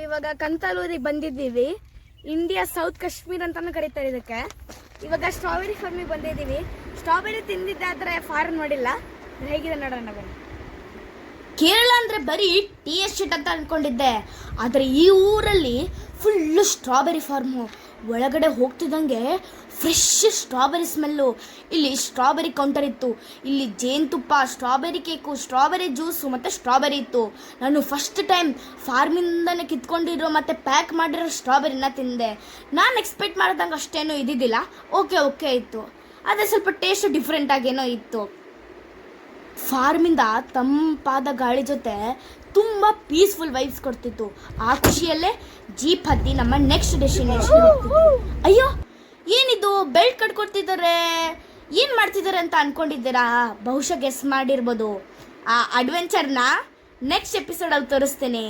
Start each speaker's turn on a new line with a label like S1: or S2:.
S1: ನಾವಿವಾಗ ಕಂತಾಲೂರಿಗೆ ಬಂದಿದ್ದೀವಿ. India south Kashmir ಅಂತಾನು ಕರೀತಾರೆ ಇದಕ್ಕೆ. ಇವಾಗ ಸ್ಟ್ರಾಬೆರಿ ಫಾರ್ಮಿಗೆ ಬಂದಿದ್ದೀವಿ. ಸ್ಟ್ರಾಬೆರಿ ತಿಂದಿದ್ದಾದ್ರೆ ಫಾರ್ಮ್ ನೋಡಿಲ್ಲ, ಹೇಗಿದೆ ನೋಡೋಣ ಬನ್ನಿ.
S2: ಕೇರಳ ಅಂದರೆ ಬರೀ ಟೀ ಎಸ್ಟೇಟ್ ಅಂತ ಅಂದ್ಕೊಂಡಿದ್ದೆ, ಆದರೆ ಈ ಊರಲ್ಲಿ ಫುಲ್ಲು ಸ್ಟ್ರಾಬೆರಿ ಫಾರ್ಮು. ಒಳಗಡೆ ಹೋಗ್ತಿದ್ದಂಗೆ ಫ್ರೆಶ್ ಸ್ಟ್ರಾಬೆರಿ ಸ್ಮೆಲ್ಲು. ಇಲ್ಲಿ ಸ್ಟ್ರಾಬೆರಿ ಕೌಂಟರ್ ಇತ್ತು, ಇಲ್ಲಿ ಜೇನುತುಪ್ಪ, ಸ್ಟ್ರಾಬೆರಿ ಕೇಕು, ಸ್ಟ್ರಾಬೆರಿ ಜ್ಯೂಸು ಮತ್ತು ಸ್ಟ್ರಾಬೆರಿ ಇತ್ತು. ನಾನು ಫಸ್ಟ್ ಟೈಮ್ ಫಾರ್ಮಿಂದನೇ ಕಿತ್ಕೊಂಡಿರೋ ಮತ್ತು ಪ್ಯಾಕ್ ಮಾಡಿರೋ ಸ್ಟ್ರಾಬೆರಿನ ತಿಂದೆ. ನಾನು ಎಕ್ಸ್ಪೆಕ್ಟ್ ಮಾಡ್ದಂಗೆ ಅಷ್ಟೇನೂ ಇದ್ದಿದ್ದಿಲ್ಲ, ಓಕೆ ಇತ್ತು. ಅದೇ ಸ್ವಲ್ಪ ಟೇಸ್ಟ್ ಡಿಫ್ರೆಂಟ್ ಆಗೇನೋ ಇತ್ತು. ಫಾರ್ಮಿಂದ ತಂಪಾದ ಗಾಳಿ ಜೊತೆ ತುಂಬ ಪೀಸ್ಫುಲ್ ವೈಬ್ಸ್ ಕೊಡ್ತಿತ್ತು. ಆ ಖುಷಿಯಲ್ಲೇ ಜೀಪ್ ಹತ್ತಿ ನಮ್ಮ ನೆಕ್ಸ್ಟ್ ಡೆಸ್ಟಿನೇಷನ್ ಹೋಗ್ತಿದ್ವಿ. ಅಯ್ಯೋ, ಏನಿದು ಬೆಲ್ಟ್ ಕಟ್ಕೊಡ್ತಿದ್ದಾರೆ, ಏನು ಮಾಡ್ತಿದ್ದಾರೆ ಅಂತ ಅಂದ್ಕೊಂಡಿದ್ದೀರಾ? ಬಹುಶಃ ಗೆಸ್ ಮಾಡಿರ್ಬೋದು. ಆ ಅಡ್ವೆಂಚರ್ನ ನೆಕ್ಸ್ಟ್ ಎಪಿಸೋಡಲ್ಲಿ ತೋರಿಸ್ತೇನೆ.